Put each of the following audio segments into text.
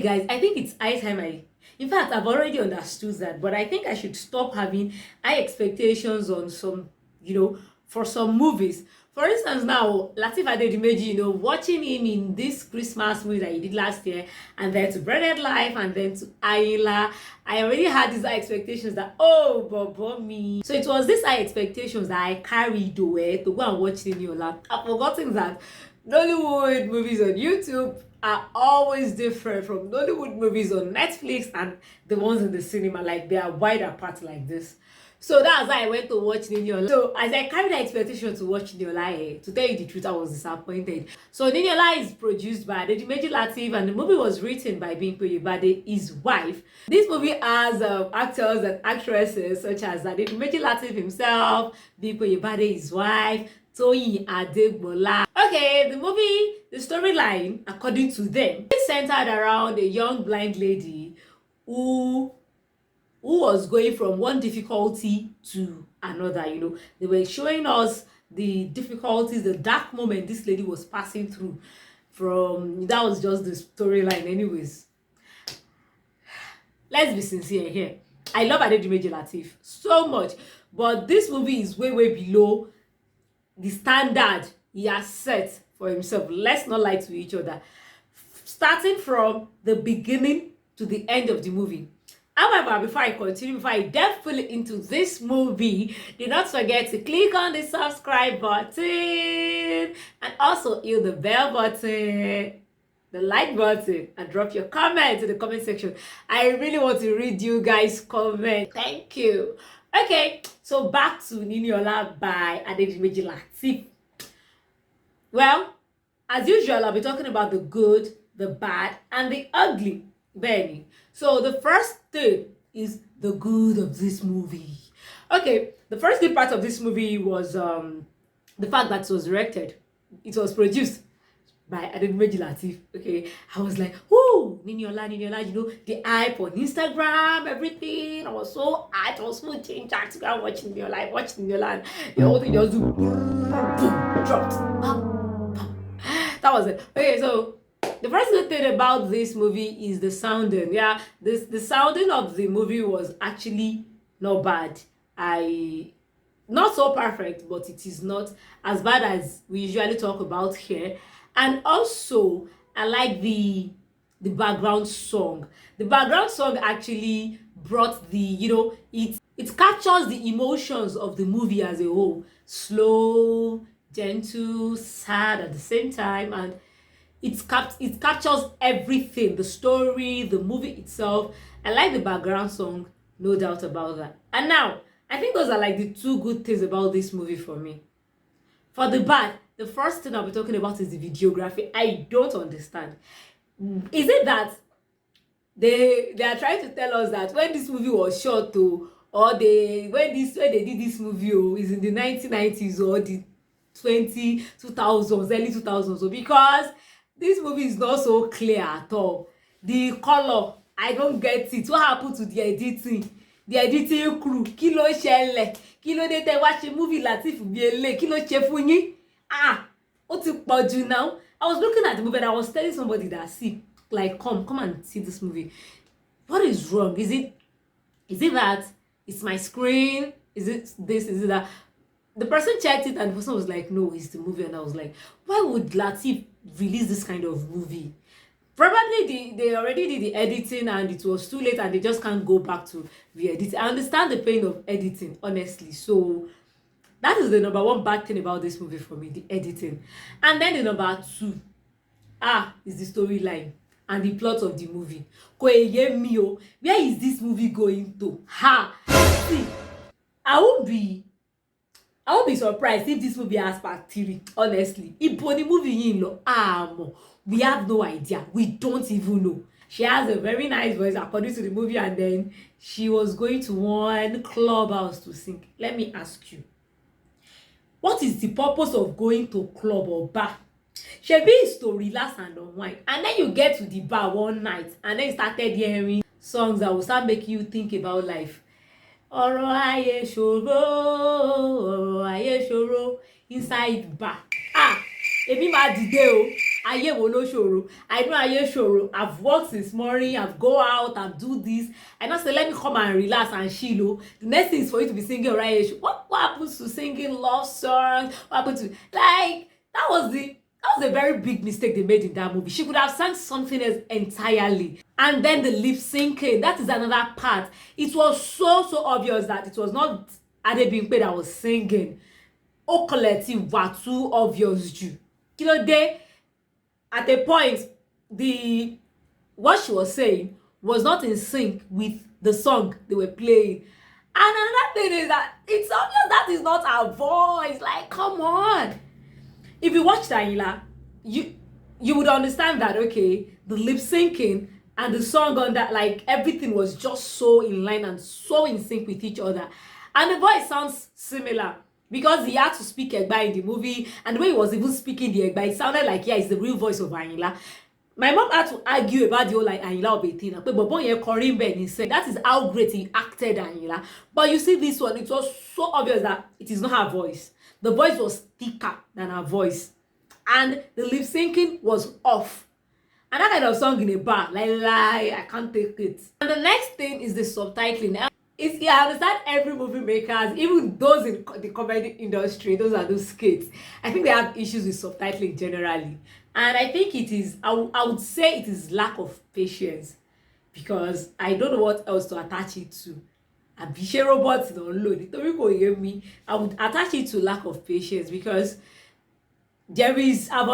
guys, I think it's high time in fact, I've already understood that, but I think I should stop having high expectations on some, for some movies. For instance, now, Lateef Adedimeji, watching him in this Christmas movie that he did last year, and then to Breaded Life, and then to Ayla, I already had these high expectations that, oh, Bobo me. So it was these high expectations that I carried away to go and watch Niniola. I've forgotten that Nollywood movies on YouTube are always different from Nollywood movies on Netflix and the ones in the cinema. Like, they are wide apart like this. So that's why I went to watch Niniola. So as I carried the expectation to watch Niniola, to tell you the truth, I was disappointed. So Niniola is produced by Adedimeji Lateef, and the movie was written by Adebimpe Oyebade, his wife. This movie has actors and actresses such as Adedimeji Lateef himself, Adebimpe Oyebade, his wife, Toyin Adegbola. Okay, the storyline, according to them, is centered around a young blind lady who was going from one difficulty to another. They were showing us the difficulties, the dark moment this lady was passing through. That was just the storyline anyways. Let's be sincere here. I love Adedimeji Lateef so much, but this movie is way below the standard he has set for himself. Let's not lie to each other. Starting from the beginning to the end of the movie. However, before I continue, before I dive fully into this movie, do not forget to click on the subscribe button and also hit the bell button, the like button, and drop your comment in the comment section. I really want to read you guys' comment. Thank you. Okay, so back to Niniola by Adedimeji Lateef. Well, as usual, I'll be talking about the good, the bad, and the ugly. Benny. So the first thing is the good of this movie. Okay, the first good part of this movie was the fact that it was directed. It was produced by Adedimeji Lateef. Okay, I was like, oh, Niniola, the hype on Instagram, everything. I was so hyped, I was so changed to go and watch Niniola, and the whole thing just do boom, dropped. That was it. Okay, so the first good thing about this movie is the sounding. Yeah, the sounding of the movie was actually not bad. Not so perfect, but it is not as bad as we usually talk about here. And also, I like the background song. The background song actually brought it captures the emotions of the movie as a whole. Slow, gentle, sad at the same time, and it captures everything, the story, the movie itself. I like the background song, no doubt about that. And now, I think those are like the two good things about this movie for me. For the bad, the first thing I'll be talking about is the videography. I don't understand. Is it that they are trying to tell us that when this movie was shot or when they did this movie is in the 1990s or the 2000s, early 2000s? So because this movie is not so clear at all. The color, I don't get it. What happened to the editing? The editing crew, kí ló ṣẹlẹ̀? Kí ló dé tẹ́ wá ṣe movie Lateef bí elé? Kí ló ṣe fún yín? Ó ti pọ̀ jù now. I was looking at the movie and I was telling somebody that, see, like, come and see this movie. What is wrong? Is it that it's my screen? Is it this? Is it that? The person checked it and the person was like, no, it's the movie. And I was like, why would Lateef release this kind of movie? Probably they already did the editing and it was too late and they just can't go back to re-edit. I understand the pain of editing, honestly. So that is the number one bad thing about this movie for me, the editing. And then the number two, is the storyline and the plot of the movie. Where is this movie going to? See, I won't be surprised if this movie has part 3, honestly. Ibo ni movie yin lo, we have no idea. We don't even know. She has a very nice voice according to the movie, and then she was going to one clubhouse to sing. Let me ask you, what is the purpose of going to club or bar? Shebi is to relax and unwind, and then you get to the bar one night and then you started hearing songs that will start making you think about life. Ọ̀rọ̀ ayé ṣòro inside bar. Èmi máa dìde o. Aye wo lo ṣòro. I know aye ṣòro. I've worked since morning, I've go out, I've do this. I now say let me come and relax and chill. The next thing is for you to be singing right. What happens to singing love songs? What happened to like that was a very big mistake they made in that movie. She could have sang something else entirely. And then the lip syncing, that is another part. It was so obvious that it was not Adebimpe that was singing. Okoleti were too obvious you. You know, at a point, what she was saying was not in sync with the song they were playing. And another thing is that it's obvious that is not her voice. Like, come on. If you watch Niniola, you would understand that, okay, the lip syncing and the song on that, like, everything was just so in line and so in sync with each other. And the voice sounds similar because he had to speak Egba in the movie, and the way he was even speaking the Egba, it sounded like, yeah, it's the real voice of Niniola. My mom had to argue about the whole like Niniola Obetina, but boy, he said that is how great he acted Niniola. But you see this one, it was so obvious that it is not her voice. The voice was thicker than her voice, and the lip syncing was off. And that kind of song in a bar, like I can't take it. And the next thing is the subtitling. I understand every movie makers, even those in the comedy industry, those are those kids. I think they have issues with subtitling generally. And I think it is, I would say it is lack of patience, because I don't know what else to attach it to. Abishe robots don't load it. Me, I would attach it to lack of patience, because there is, I've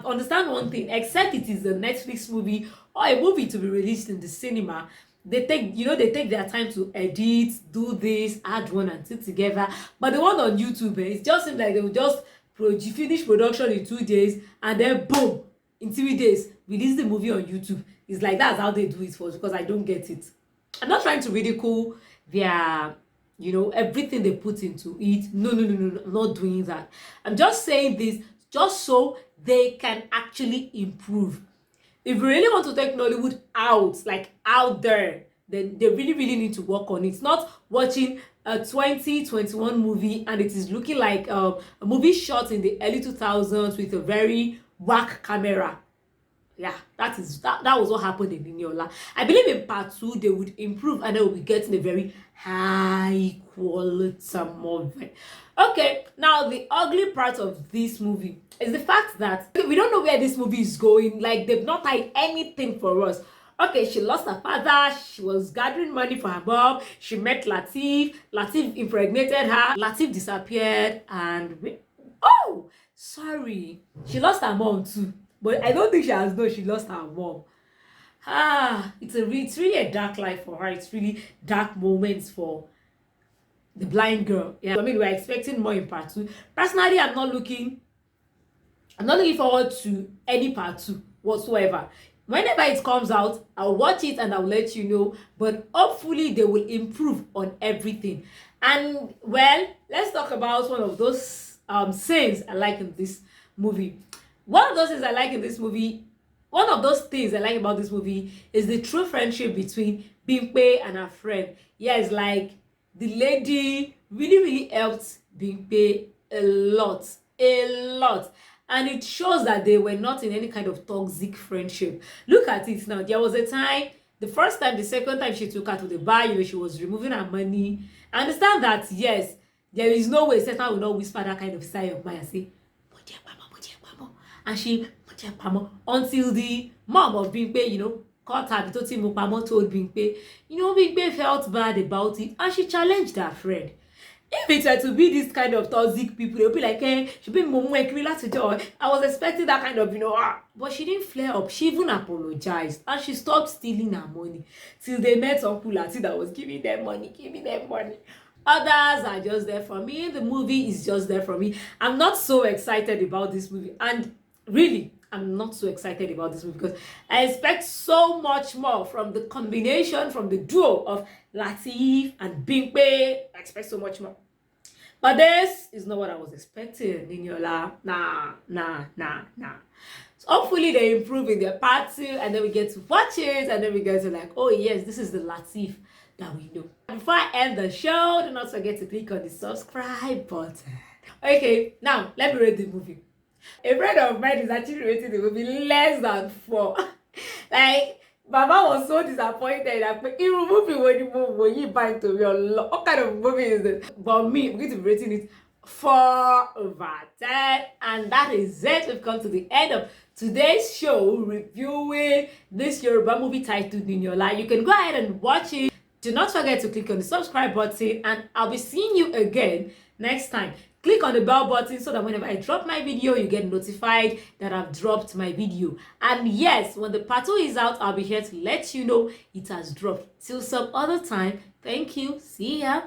understand one thing, except it is a Netflix movie or a movie to be released in the cinema, they take their time to edit, do this, add one and two together. But the one on YouTube, it just seems like they will just finish production in 2 days and then boom, in 3 days release the movie on YouTube. It's like that's how they do it for us, because I don't get it. I'm not trying to ridicule their everything they put into it. No, I'm not doing that. I'm just saying this just so they can actually improve. If you really want to take Nollywood out there, then they really need to work on it. It's not watching a 2021 movie and it is looking like a movie shot in the early 2000s with a very whack camera. Yeah, that was what happened in Niniola. I believe in part 2 they would improve and they will be getting a very high quality movie. Okay, now the ugly part of this movie is the fact that we don't know where this movie is going. Like, they've not tied anything for us. Okay, she lost her father, she was gathering money for her mom, she met Lateef impregnated her, Lateef disappeared, and she lost her mom too. But I don't think she has known she lost her mom. It's really a dark life for her. It's really dark moments for the blind girl. Yeah, I mean, we're expecting more in part 2. Personally, I'm not looking forward to any part 2 whatsoever. Whenever it comes out, I'll watch it and I'll let you know. But hopefully they will improve on everything. And well, let's talk about one of those scenes I like in this movie. One of those things I like about this movie is the true friendship between Bimpe and her friend. Yeah, it's like the lady really helped Bimpe a lot. And it shows that they were not in any kind of toxic friendship. Look at it now. There was a time, the first time, the second time she took her to the bar, she was removing her money. I understand that, yes, there is no way Satan will not whisper that kind of side of mine and say, and she until the mom of Bimpe, caught her, told Bimpe, Bimpe felt bad about it and she challenged her friend. If it were to be this kind of toxic people, they'll be like, she be I was expecting that kind of, but she didn't flare up. She even apologized and she stopped stealing her money till they met Uncle Lati that was giving them money. Others are just there for me. The movie is just there for me. I'm not so excited about this movie, and really, I'm not so excited about this movie because I expect so much more from the combination, from the duo of Lateef and Bimpe. I expect so much more. But this is not what I was expecting, Niniola. Nah. So hopefully they improve in their part 2 and then we get to watch it and then we get to like, oh yes, this is the Lateef that we know. Before I end the show, do not forget to click on the subscribe button. Okay, now let me rate the movie. A friend of mine is actually rating the movie less than 4. Like, Mama was so disappointed. Like, you movie when you move when you buy to your what kind of movie is it? But me, I'm going to be rating it 4/10. And that is it. We've come to the end of today's show reviewing this Yoruba movie titled Niniola. You can go ahead and watch it. Do not forget to click on the subscribe button, and I'll be seeing you again next time. Click on the bell button so that whenever I drop my video, you get notified that I've dropped my video. And yes, when the part 2 is out, I'll be here to let you know it has dropped. Till some other time, thank you. See ya.